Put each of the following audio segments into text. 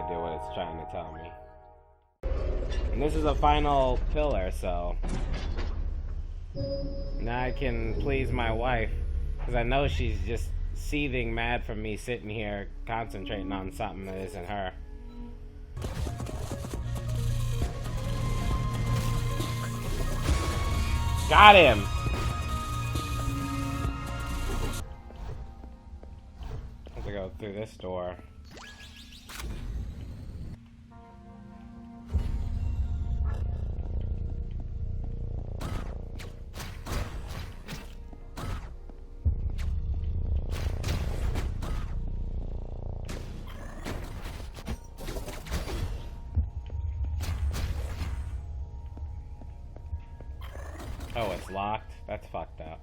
idea what it's trying to tell me. And this is a final pillar, so now I can please my wife, because I know she's just seething mad from me sitting here concentrating on something that isn't her. Got him! I have to go through this door. Oh, it's locked? That's fucked up.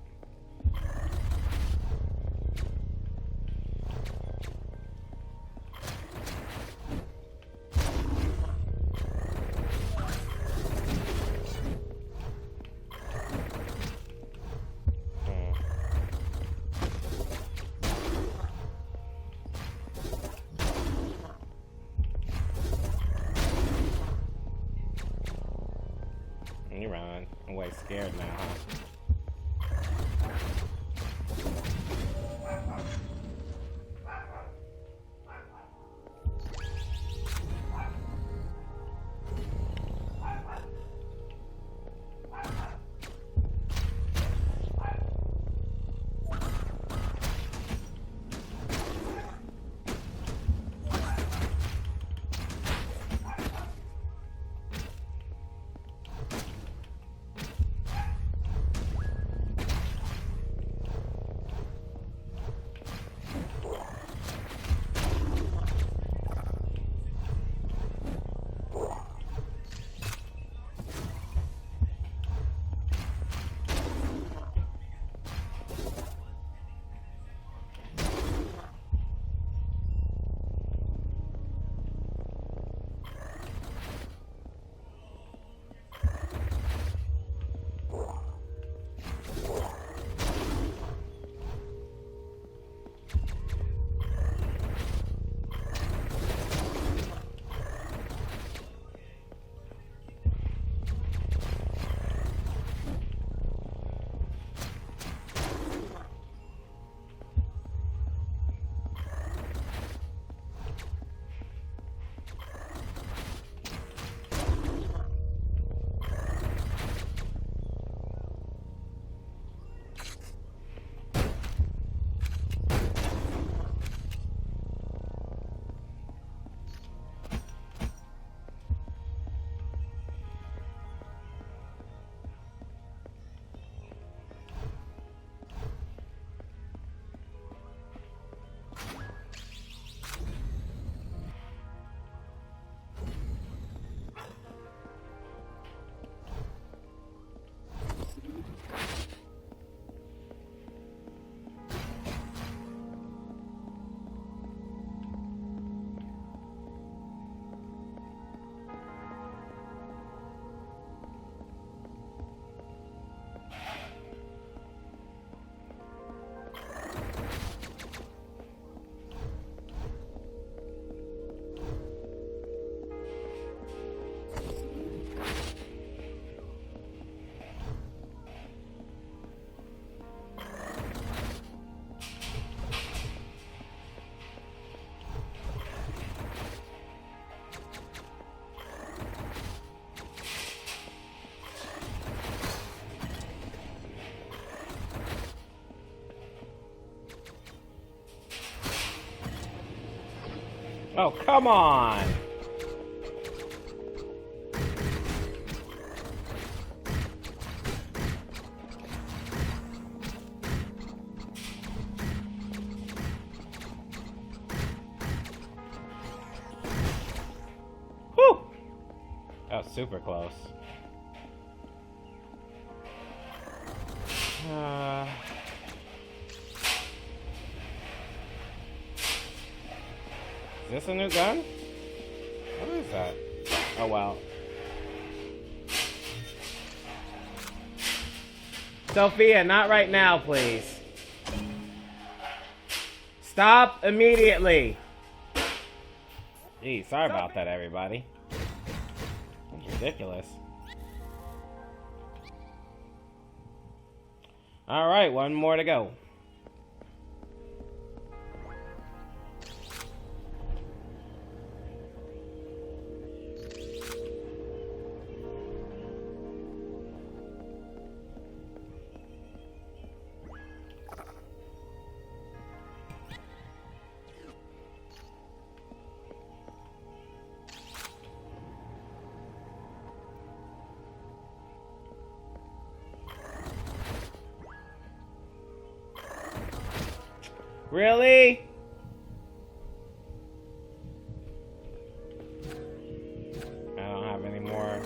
You run. I'm way scared now, huh? Oh, come on! Whew! That was super close. Is this a new gun? What is that? Oh, wow. Sophia, not right now, please. Stop immediately. Gee, sorry about that, everybody. That's ridiculous. Alright, one more to go. Really? I don't have any more.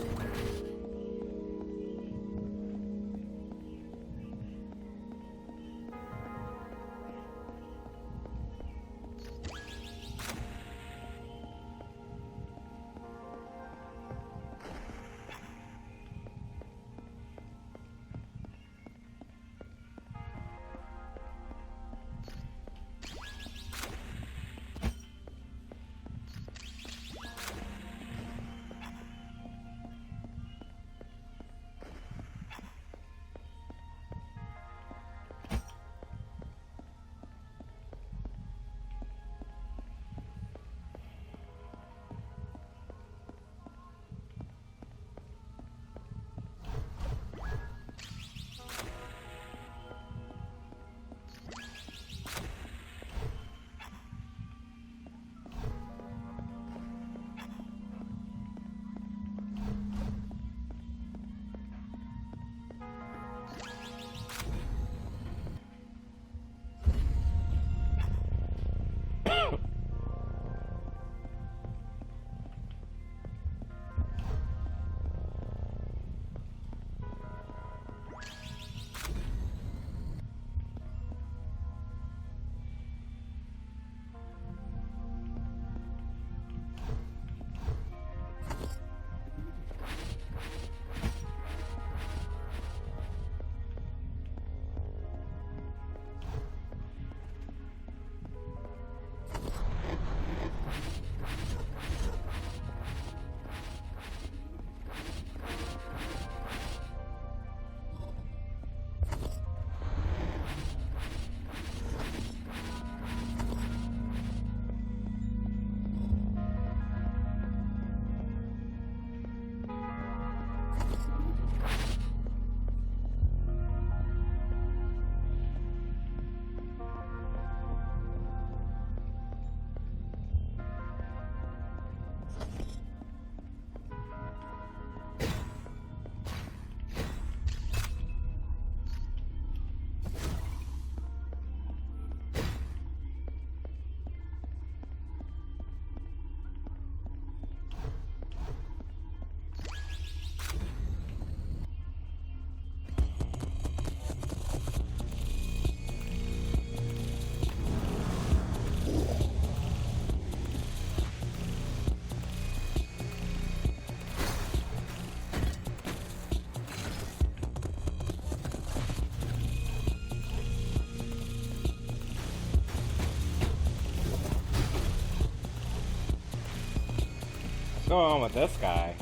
What's going on with this guy?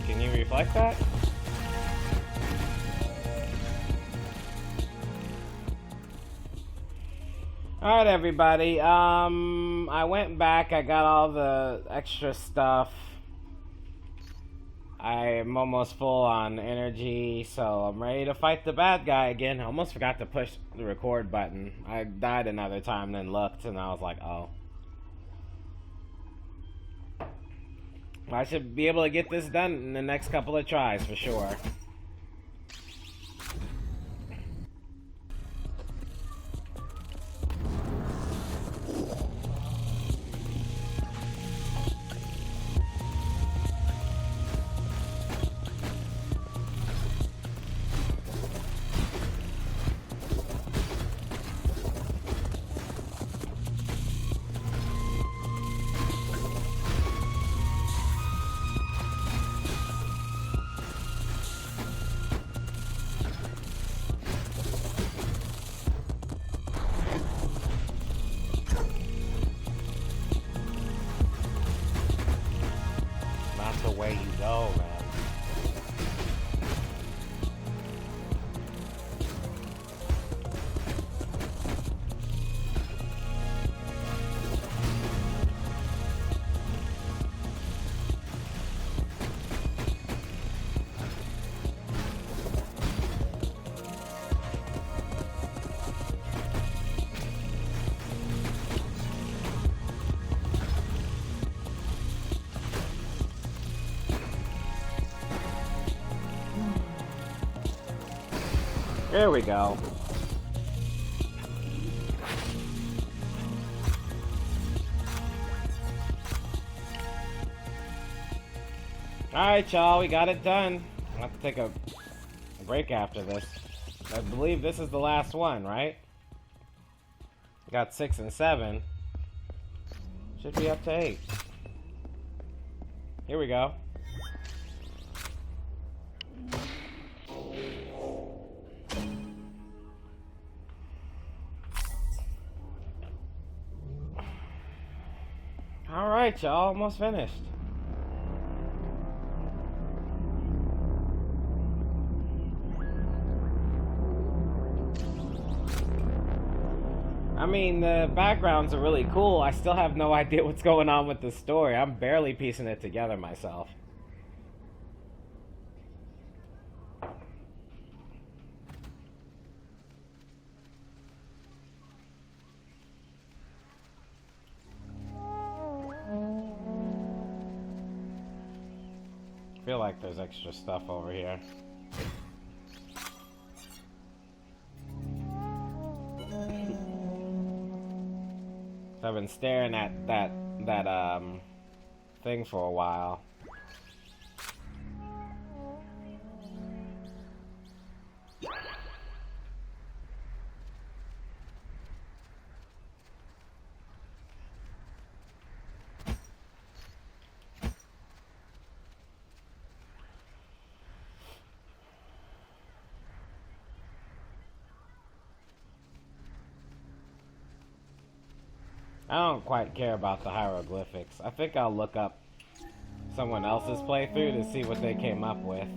Can you reflect that? Alright, everybody, I went back, I got all the extra stuff. I'm almost full on energy, so I'm ready to fight the bad guy again. I almost forgot to push the record button. I died another time, then looked, and I was like, oh. I should be able to get this done in the next couple of tries, for sure. way you go, man. There we go. Alright, y'all, we got it done. I'll have to take a break after this. I believe this is the last one, right? Got 6 and 7. Should be up to 8. Here we go. Alright, y'all, almost finished. I mean, the backgrounds are really cool. I still have no idea what's going on with the story. I'm barely piecing it together myself. I feel like there's extra stuff over here. I've been staring at that thing for a while. I don't quite care about the hieroglyphics. I think I'll look up someone else's playthrough to see what they came up with.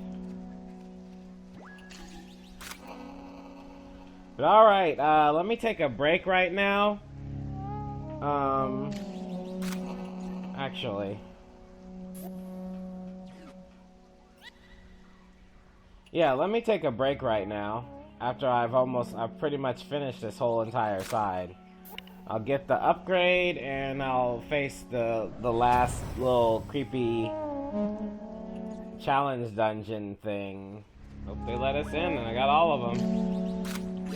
But alright, let me take a break right now. Actually. Yeah, let me take a break right now. After I've pretty much finished this whole entire side. I'll get the upgrade and I'll face the last little creepy challenge dungeon thing. Hope they let us in and I got all of them.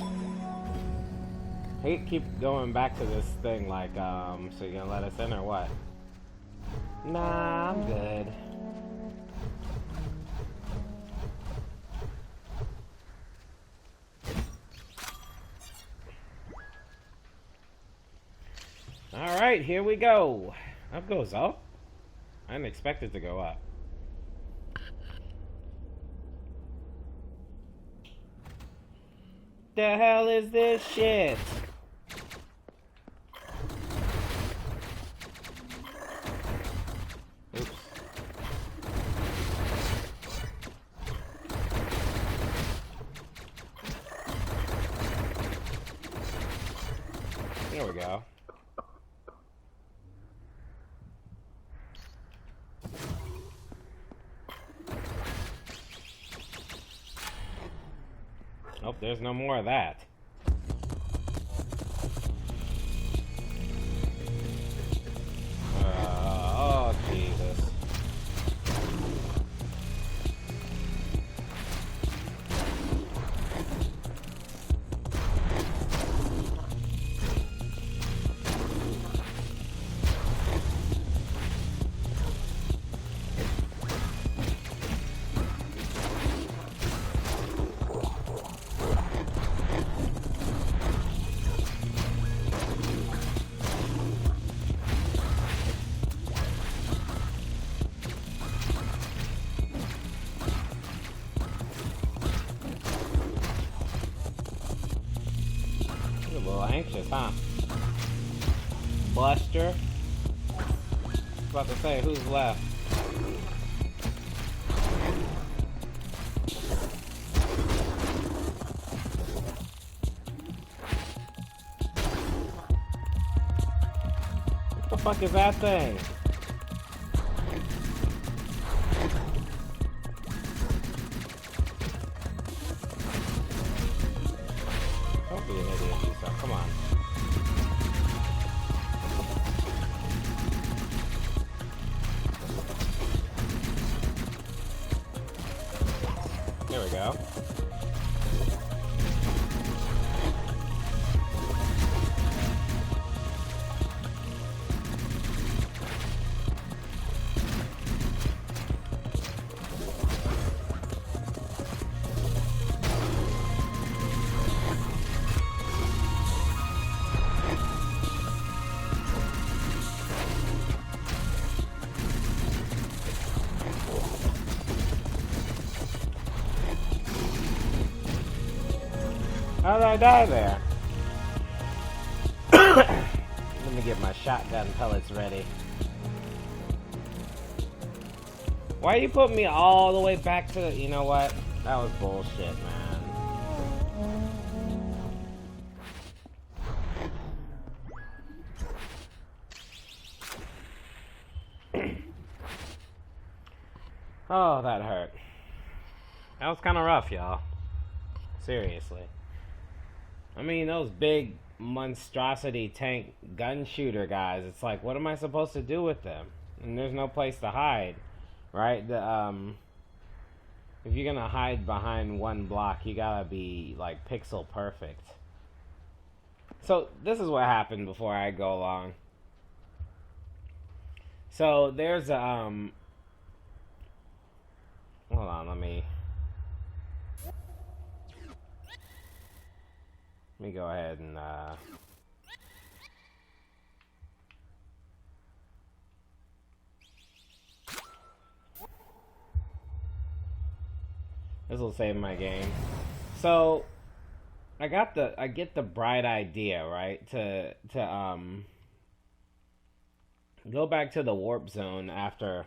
Hate keep going back to this thing like, so you gonna let us in or what? Nah, I'm good. Alright, here we go. Up goes up. I didn't expect it to go up. The hell is this shit? Oops. There we go. Oh, there's no more of that. Oh, Jesus. A little anxious, huh? Buster. I was about to say, who's left? The fuck is that thing? Don't be an idiot, Lisa. Come on. There we go. How did I die there? Let me get my shotgun pellets ready. Why you put me all the way back to the... You know what? That was bullshit, man. Oh, that hurt. That was kind of rough, y'all. Seriously. I mean, those big monstrosity tank gun shooter guys, it's like, what am I supposed to do with them? And there's no place to hide, right? If you're gonna hide behind one block, you gotta be like pixel perfect. So this is what happened before I go along. So there's a hold on, let me go ahead and this will save my game. So I get the bright idea, right? To go back to the warp zone after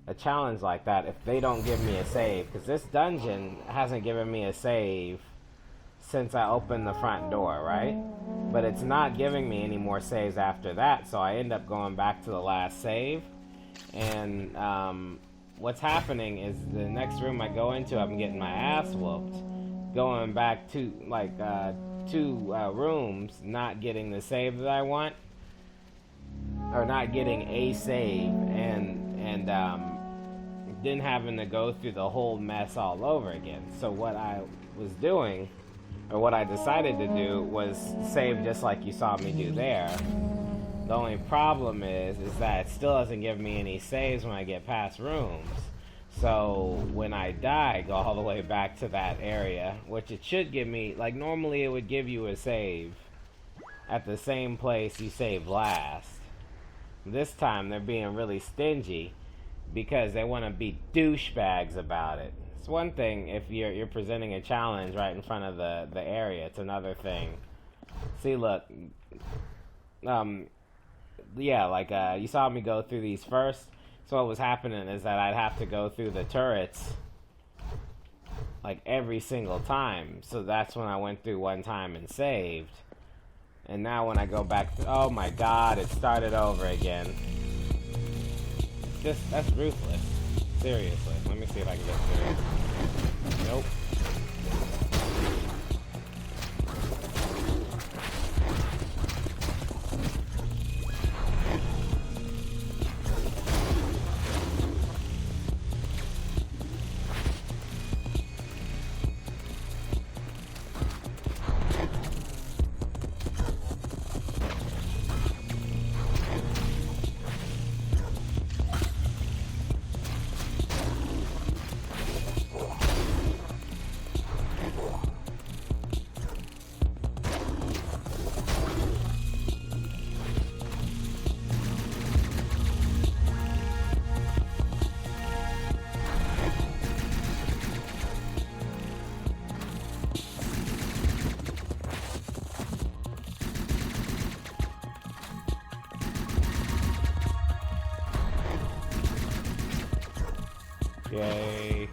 a challenge like that if they don't give me a save, because this dungeon hasn't given me a save since I opened the front door, right? But it's not giving me any more saves after that, so I end up going back to the last save. And what's happening is the next room I go into, I'm getting my ass whooped. Going back to like two rooms, not getting the save that I want, or not getting a save, and then having to go through the whole mess all over again. So what I was doing, or what I decided to do, was save just like you saw me do there. The only problem is that it still doesn't give me any saves when I get past rooms. So when I die, I go all the way back to that area, which it should give me, like normally it would give you a save at the same place you saved last. This time they're being really stingy because they want to be douchebags about it. It's one thing if you're presenting a challenge right in front of the area. It's another thing. See, look. Yeah, like you saw me go through these first. So what was happening is that I'd have to go through the turrets like every single time. So that's when I went through one time and saved. And now when I go back, oh my god, it started over again. That's ruthless. Seriously. Let me see if I can get through it. Nope. Yay.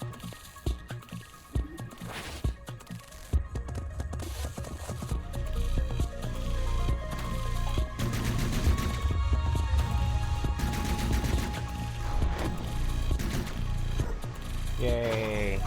Yay.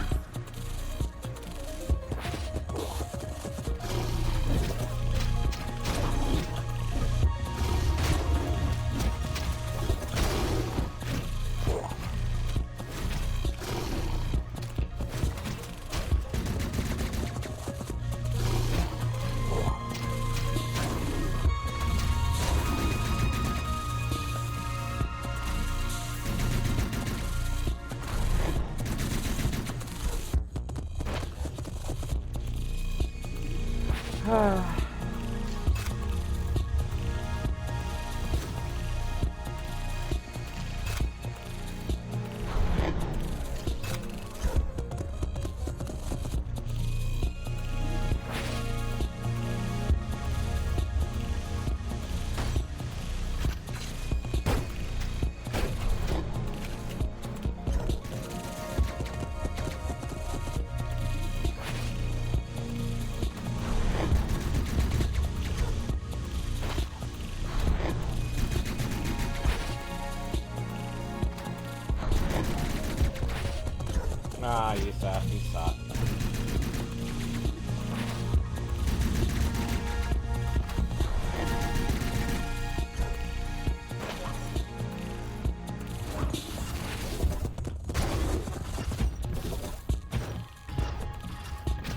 Ah, you suck, you suck.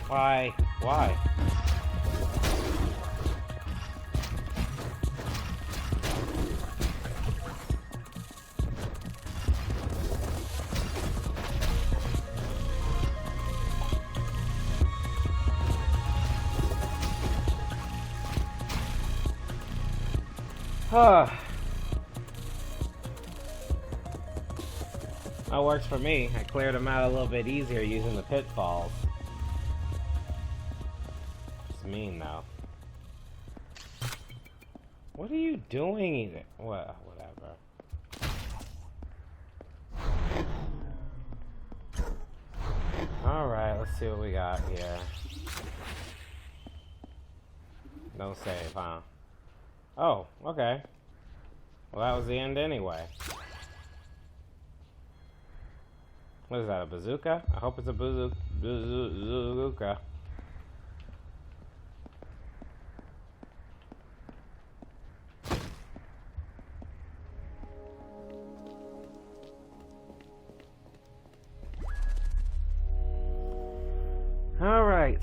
Why? Why? That works for me. I cleared them out a little bit easier using the pitfalls. It's mean though. What are you doing? Whatever. Alright, let's see what we got here. No save, huh? Oh, okay. Well, that was the end anyway. What is that, a bazooka? I hope it's a bazooka. Alright.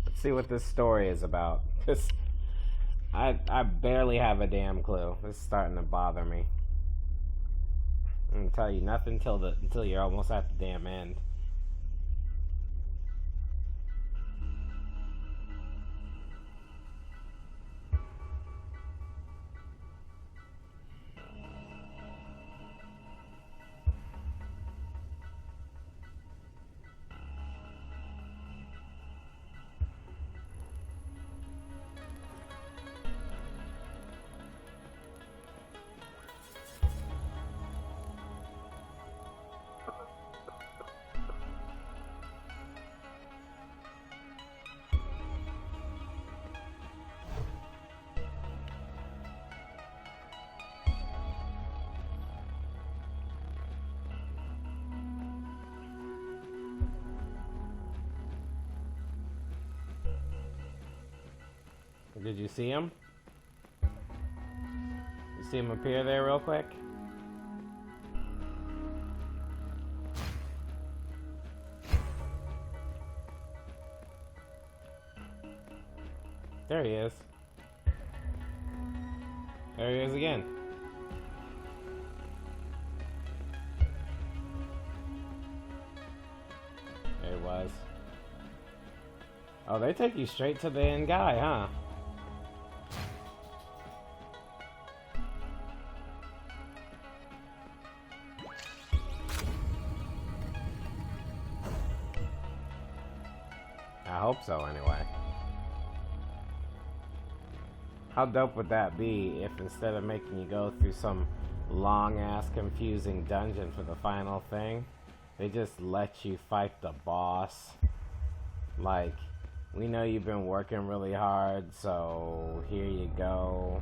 Let's see what this story is about. Because I barely have a damn clue. This is starting to bother me. I'm gonna tell you nothing until you're almost at the damn end. Did you see him? You see him appear there real quick? There he is. There he is again. There he was. Oh, they take you straight to the end guy, huh? I hope so, anyway. How dope would that be if instead of making you go through some long-ass confusing dungeon for the final thing, they just let you fight the boss? Like, we know you've been working really hard, so here you go.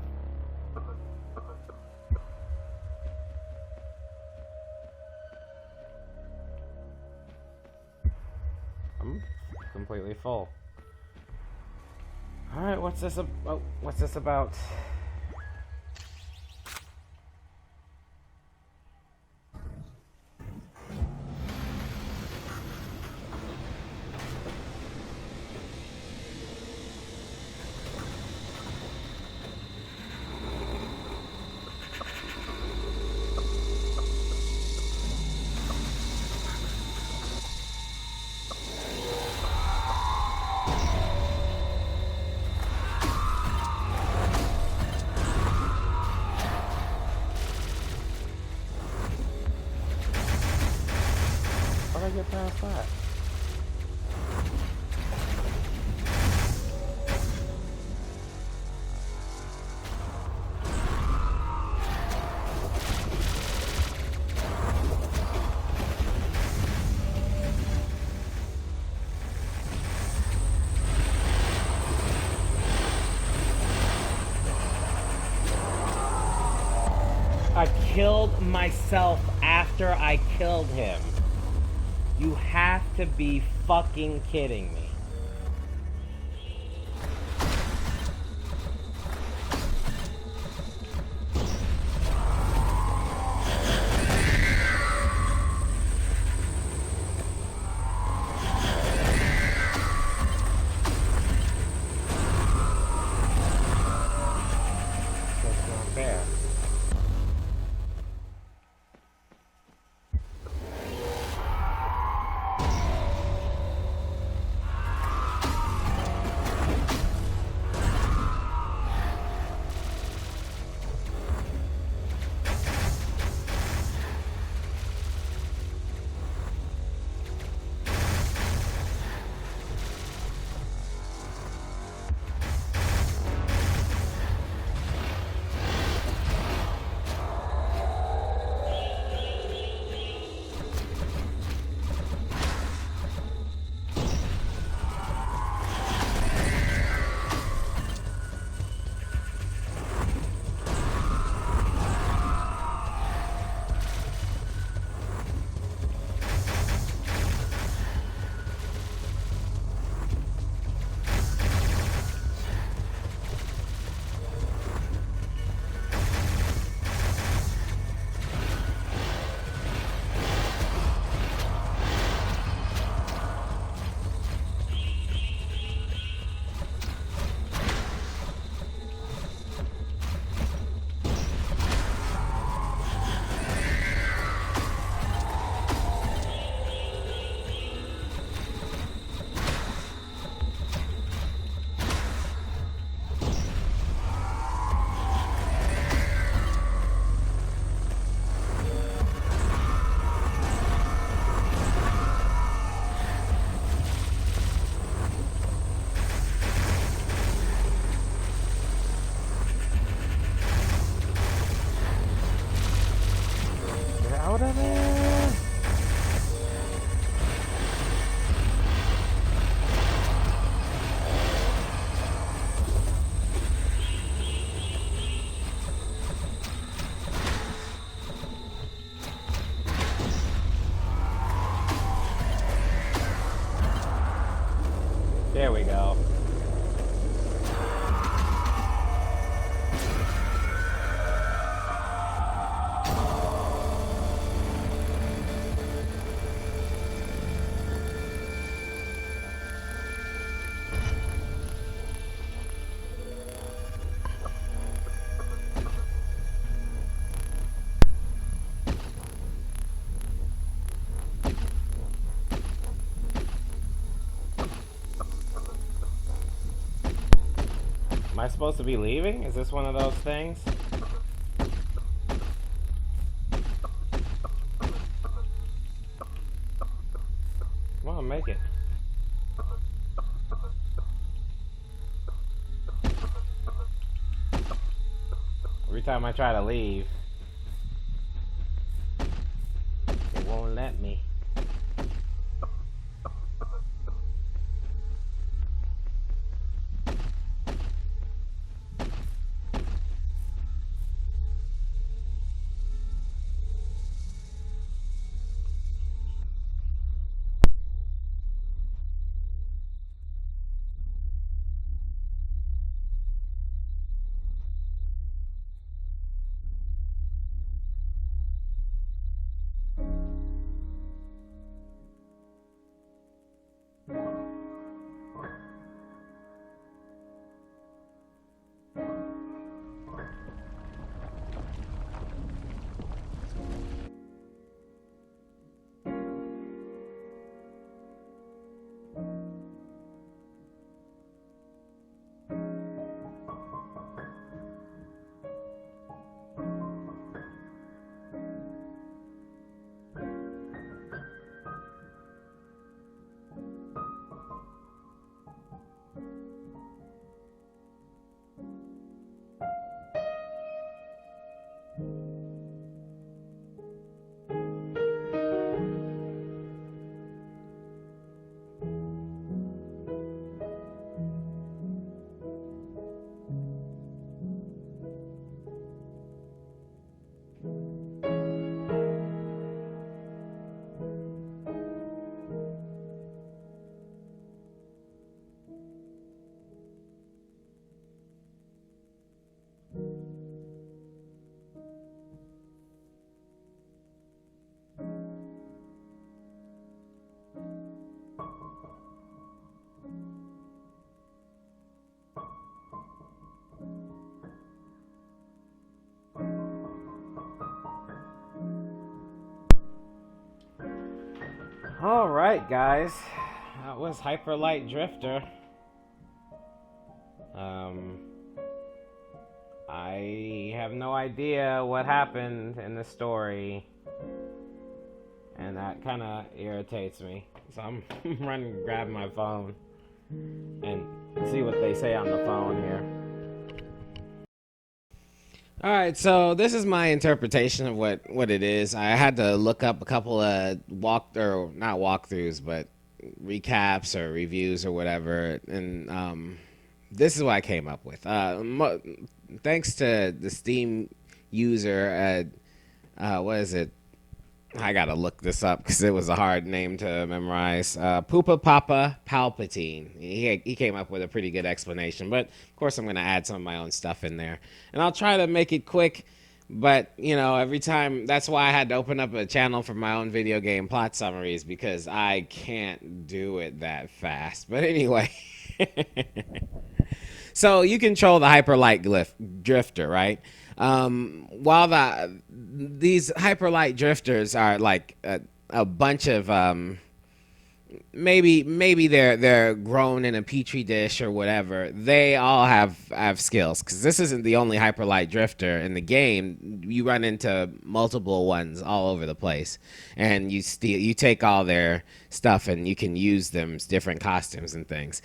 completely full. Alright, what's this about? How do I get past that? I killed myself after I killed him. You have to be fucking kidding me. That's not fair. Get out of there! There we go. Am I supposed to be leaving? Is this one of those things? Come on, make it. Every time I try to leave, it won't let me. Alright, guys. That was Hyperlight Drifter. I have no idea what happened in the story, and that kind of irritates me. So I'm running to grab my phone and see what they say on the phone here. Alright, so this is my interpretation of what it is. I had to look up a couple of not walkthroughs, but recaps or reviews or whatever, and this is what I came up with. Thanks to the Steam user, what is it? I gotta look this up because it was a hard name to memorize. Poopa Papa Palpatine. He came up with a pretty good explanation, but of course I'm gonna add some of my own stuff in there, and I'll try to make it quick. But you know, every time, that's why I had to open up a channel for my own video game plot summaries, because I can't do it that fast. But anyway. So you control the Hyperlight Drifter, right? While these Hyperlight Drifters are like a bunch of maybe they're grown in a petri dish or whatever. They all have skills, because this isn't the only Hyperlight Drifter in the game. You run into multiple ones all over the place, and you take all their stuff and you can use them as different costumes and things.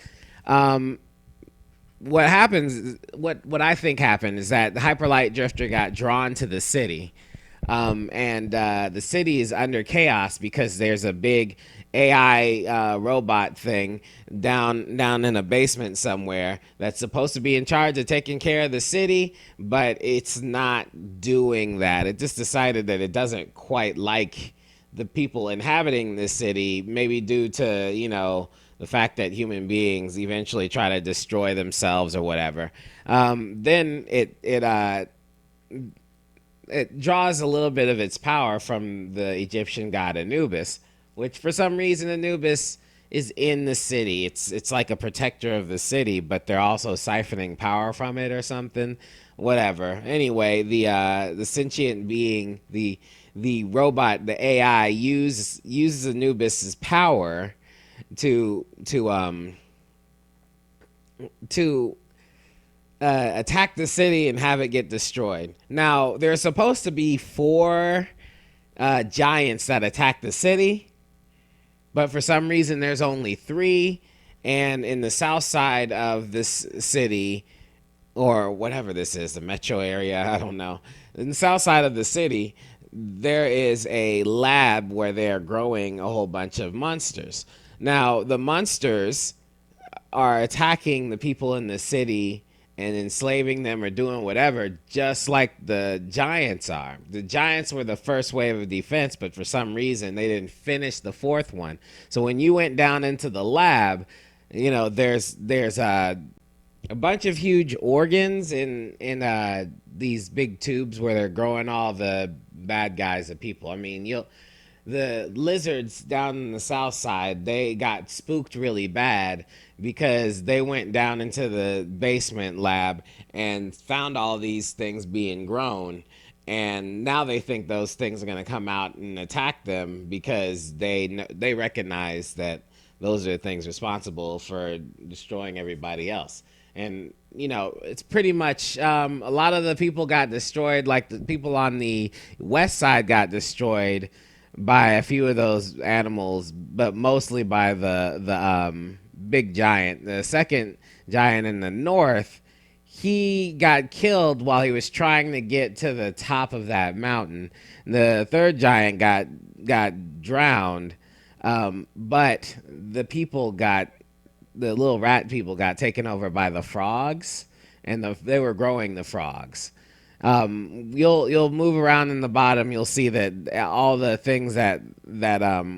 What happens, what I think happened, is that the Hyperlight Drifter got drawn to the city, and the city is under chaos because there's a big AI robot thing down in a basement somewhere that's supposed to be in charge of taking care of the city, but it's not doing that. It just decided that it doesn't quite like the people inhabiting this city, maybe due to, you know, the fact that human beings eventually try to destroy themselves or whatever. Then it draws a little bit of its power from the Egyptian god Anubis, which for some reason Anubis is in the city. It's like a protector of the city, but they're also siphoning power from it or something. Whatever. Anyway, the sentient being, the robot, the AI uses Anubis's power to attack the city and have it get destroyed. Now, there's supposed to be 4 giants that attack the city, but for some reason there's only 3. And in the south side of this city, or whatever this is, the metro area, I don't know. In the south side of the city, there is a lab where they're growing a whole bunch of monsters. Now, the monsters are attacking the people in the city and enslaving them or doing whatever, just like the giants are. The giants were the first wave of defense, but for some reason they didn't finish the 4th one. So when you went down into the lab, you know, there's a bunch of huge organs in these big tubes where they're growing all the bad guys of people. I mean, the lizards down in the south side, they got spooked really bad because they went down into the basement lab and found all these things being grown, and now they think those things are going to come out and attack them because they recognize that those are the things responsible for destroying everybody else. And, you know, it's pretty much a lot of the people got destroyed. Like, the people on the west side got destroyed by a few of those animals, but mostly by the big giant. The second giant in the north, he got killed while he was trying to get to the top of that mountain. The third giant got drowned, but the little rat people got taken over by the frogs, and they were growing the frogs. You'll move around in the bottom. You'll see that all the things that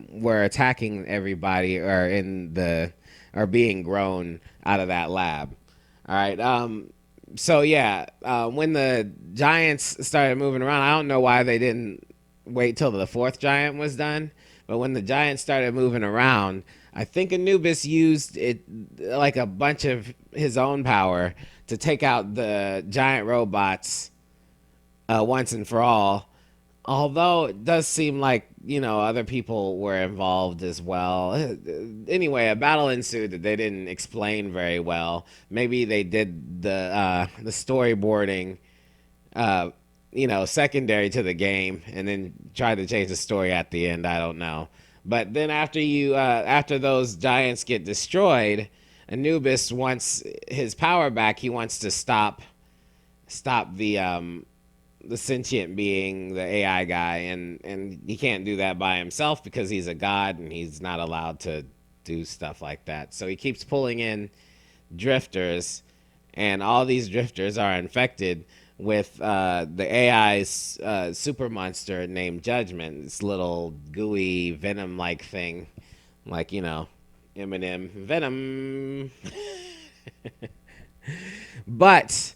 were attacking everybody are being grown out of that lab. All right. So yeah, when the giants started moving around, I don't know why they didn't wait till the 4th giant was done. But when the giants started moving around, I think Anubis used it like a bunch of his own power to take out the giant robots once and for all, Although it does seem like, other people were involved as well. Anyway, a battle ensued that they didn't explain very well. Maybe they did the storyboarding, secondary to the game, and then tried to change the story at the end. I don't know. But then after those giants get destroyed, Anubis wants his power back. He wants to stop the sentient being, the AI guy, and he can't do that by himself because he's a god and he's not allowed to do stuff like that. So he keeps pulling in drifters, and all these drifters are infected with the AI's super monster named Judgement. This little gooey venom-like thing, like Eminem Venom. But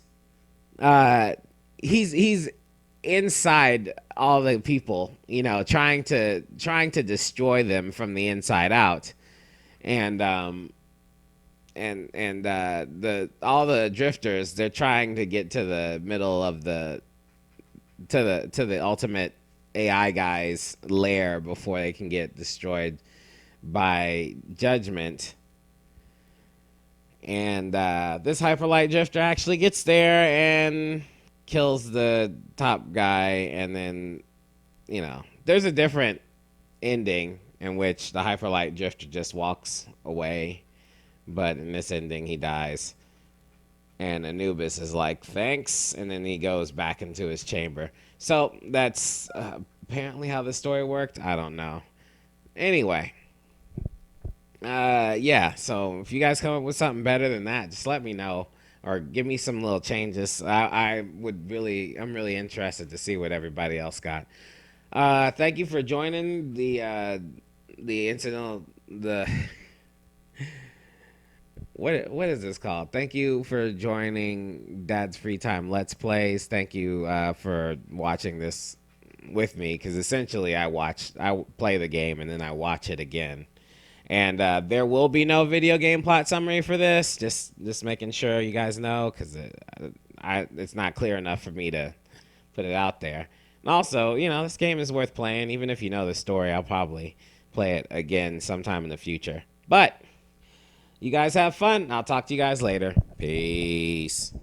he's inside all the people, trying to destroy them from the inside out, and the all the drifters, they're trying to get to the middle of the ultimate AI guy's lair before they can get destroyed by Judgment. And this hyperlight drifter actually gets there and kills the top guy, and then there's a different ending in which the hyperlight drifter just walks away, but in this ending he dies, and Anubis is like, thanks, and then he goes back into his chamber. So that's apparently how the story worked. I don't know. Anyway, yeah, so if you guys come up with something better than that, just let me know, or give me some little changes. I'm really interested to see what everybody else got. Thank you for joining the incidental, what is this called? Thank you for joining Dad's Free Time Let's Plays. Thank you for watching this with me, because essentially I play the game and then I watch it again. And there will be no video game plot summary for this. Just making sure you guys know, because it's not clear enough for me to put it out there. And also, this game is worth playing. Even if you know the story, I'll probably play it again sometime in the future. But you guys have fun. I'll talk to you guys later. Peace.